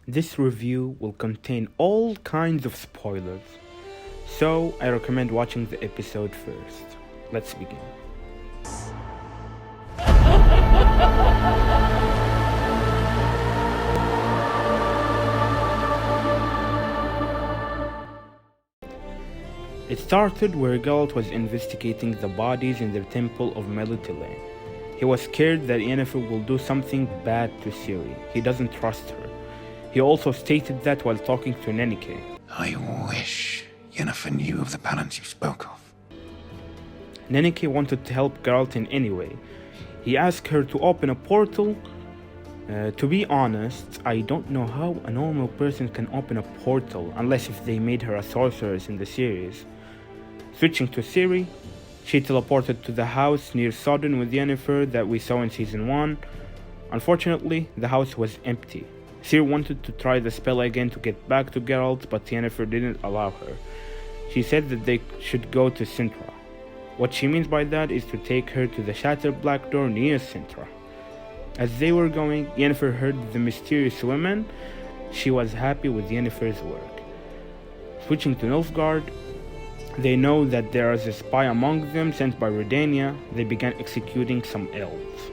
This review will contain all kinds of spoilers, so I recommend watching the episode first. Let's begin. It started where Geralt was investigating the bodies in the temple of Melitele. He was scared that Yennefer will do something bad to Ciri. He doesn't trust her. He also stated that while talking to Nenneke. I wish Yennefer knew of the balance you spoke of. Nenneke wanted to help Geralt in any way. He asked her to open a portal. To be honest, I don't know how a normal person can open a portal unless if they made her a sorceress in the series. Switching to Ciri, she teleported to the house near Sodden with Yennefer that we saw in Season 1. Unfortunately, the house was empty. Ciri wanted to try the spell again to get back to Geralt, but Yennefer didn't allow her. She said that they should go to Sintra. What she means by that is to take her to the Shattered Black Door near Sintra. As they were going, Yennefer heard the mysterious women. She was happy with Yennefer's work. Switching to Nilfgaard, they know that there is a spy among them sent by Redania. They began executing some elves.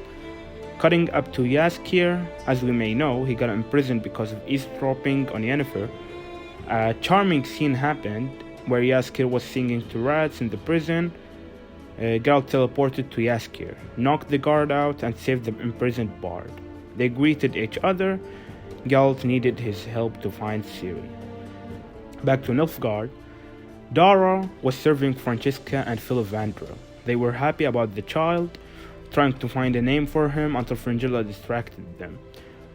Cutting up to Jaskier, as we may know, he got imprisoned because of eavesdropping on Yennefer. A charming scene happened where Jaskier was singing to rats in the prison. Geralt teleported to Jaskier, knocked the guard out and saved the imprisoned bard. They greeted each other. Geralt needed his help to find Ciri. Back to Nilfgaard, Dara was serving Francesca and Filavandra. They were happy about the child, trying to find a name for him until Fringilla distracted them.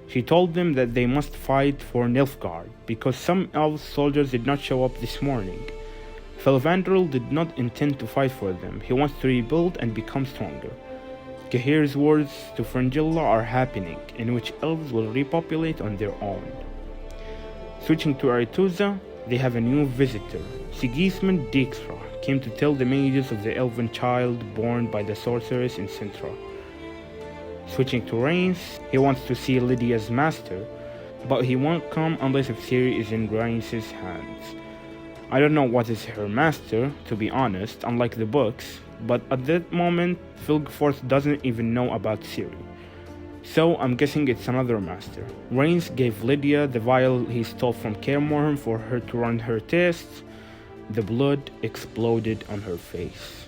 She told them that they must fight for Nilfgaard because some elf soldiers did not show up this morning. Filavandrel did not intend to fight for them. He wants to rebuild and become stronger. Cahir's words to Fringilla are happening, in which elves will repopulate on their own. Switching to Aretuza, they have a new visitor. Sigismund Dijkstra came to tell the mages of the elven child born by the sorceress in Sintra. Switching to Rains, he wants to see Lydia's master, but he won't come unless if Ciri is in Rains's hands. I don't know what is her master, to be honest, unlike the books, but at that moment, Vilgeforth doesn't even know about Ciri. So I'm guessing it's another master. Rains gave Lydia the vial he stole from Kaer Morhen for her to run her tests. The blood exploded on her face.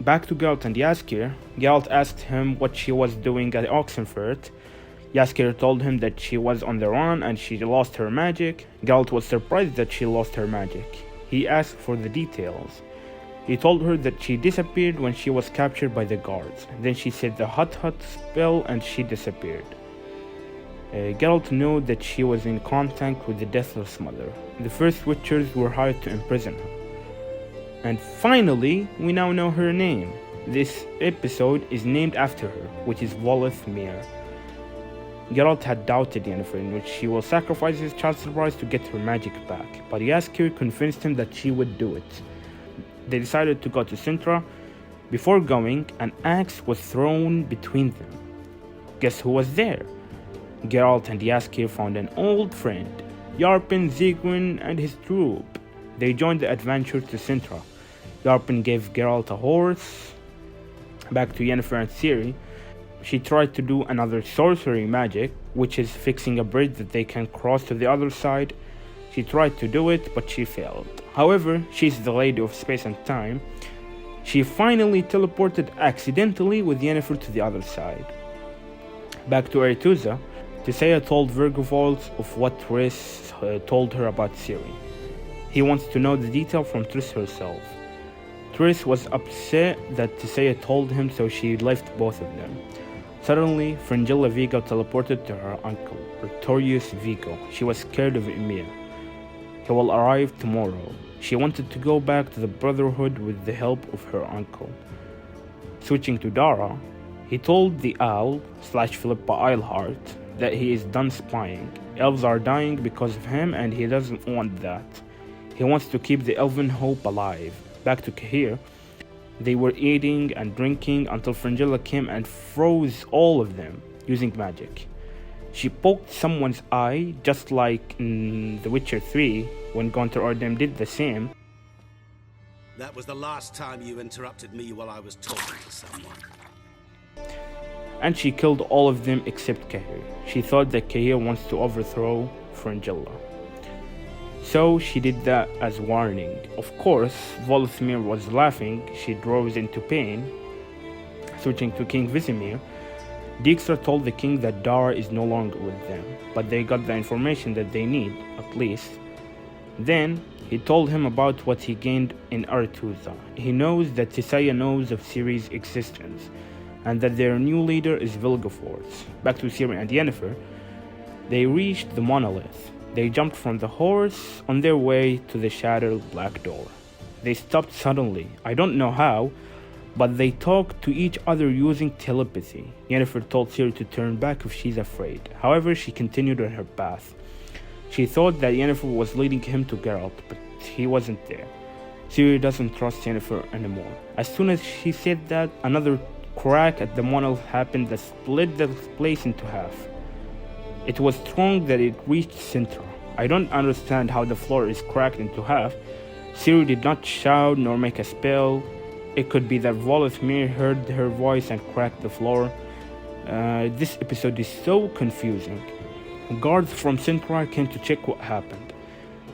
Back to Geralt and Jaskier, Geralt asked him what she was doing at Oxenfurt. Jaskier told him that she was on the run and she lost her magic. Geralt was surprised that she lost her magic. He asked for the details. He told her that she disappeared when she was captured by the guards. Then she said the Hut Hut spell and she disappeared. Geralt knew that she was in contact with the Deathless Mother. The first Witchers were hired to imprison her. And finally, we now know her name. This episode is named after her, which is Voleth Meir. Geralt had doubted Yennefer, in which she will sacrifice his child surprise to get her magic back, but Jaskier convinced him that she would do it. They decided to go to Sintra. Before going, an axe was thrown between them. Guess who was there? Geralt and Jaskier found an old friend, Yarpen Zegwin and his troop. They joined the adventure to Sintra. Yarpen gave Geralt a horse. Back to Yennefer and Ciri. She tried to do another sorcery magic, which is fixing a bridge that they can cross to the other side. She tried to do it, but she failed. However, she's the Lady of Space and Time. She finally teleported accidentally with Yennefer to the other side. Back to Aretuza, Tissaia told Vergovold of what Triss told her about Ciri. He wants to know the detail from Triss herself. Triss was upset that Tissaia told him, so she left both of them. Suddenly, Fringilla Vigo teleported to her uncle, Pretorius Vigo. She was scared of Ymir. He will arrive tomorrow. She wanted to go back to the Brotherhood with the help of her uncle. Switching to Dara, he told the owl / Philippa Eilhart that he is done spying. Elves are dying because of him and he doesn't want that. He wants to keep the elven hope alive. Back to Cahir, they were eating and drinking until Fringilla came and froze all of them using magic. She poked someone's eye, just like in The Witcher 3, when Gunther Ardem did the same. That was the last time you interrupted me while I was talking to someone. And she killed all of them except Cahir. She thought that Cahir wants to overthrow Fringilla. So she did that as warning. Of course, Voleth Meir was laughing. She rose into pain. Switching to King Vesemir, Dijkstra told the king that Dara is no longer with them, but they got the information that they need, at least. Then, he told him about what he gained in Aretuza. He knows that Tisaya knows of Ciri's existence, and that their new leader is Vilgefortz. Back to Ciri and Yennefer, they reached the monolith. They jumped from the horse on their way to the shattered black door. They stopped suddenly. I don't know how, but they talked to each other using telepathy. Yennefer told Ciri to turn back if she's afraid. However, she continued on her path. She thought that Yennefer was leading him to Geralt, but he wasn't there. Ciri doesn't trust Yennefer anymore. As soon as she said that, another crack at the monolith happened that split the place into half. It was strong that it reached Sintra. I don't understand how the floor is cracked into half. Ciri did not shout nor make a spell. It could be that Voleth Meir heard her voice and cracked the floor. This episode is so confusing. Guards from Sintra came to check what happened.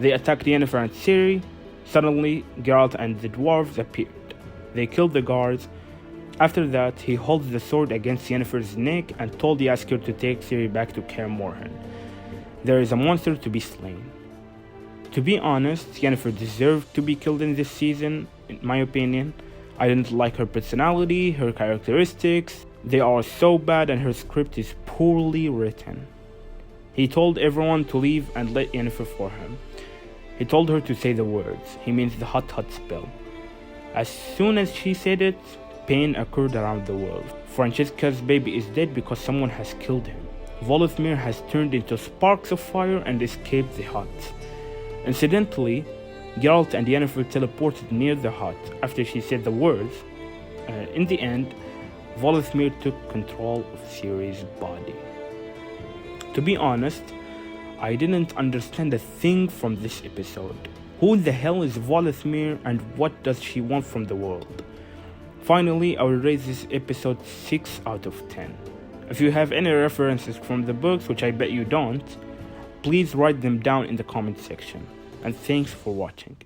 They attacked Yennefer and Ciri. Suddenly, Geralt and the dwarves appeared. They killed the guards. After that, he holds the sword against Yennefer's neck and told Jaskier to take Ciri back to Kaer Morhen. There is a monster to be slain. To be honest, Yennefer deserved to be killed in this season, in my opinion. I didn't like her personality, her characteristics. They are so bad and her script is poorly written. He told everyone to leave and let Yennefer for him. He told her to say the words. He means the hot spell. As soon as she said it, pain occurred around the world. Francesca's baby is dead because someone has killed him. Voleth Meir has turned into sparks of fire and escaped the hut. Incidentally, Geralt and Yennefer teleported near the hut after she said the words. In the end, Voleth Meir took control of Ciri's body. To be honest, I didn't understand a thing from this episode. Who the hell is Voleth Meir and what does she want from the world? Finally, I will rate this episode 6 out of 10. If you have any references from the books, which I bet you don't, please write them down in the comment section. And thanks for watching.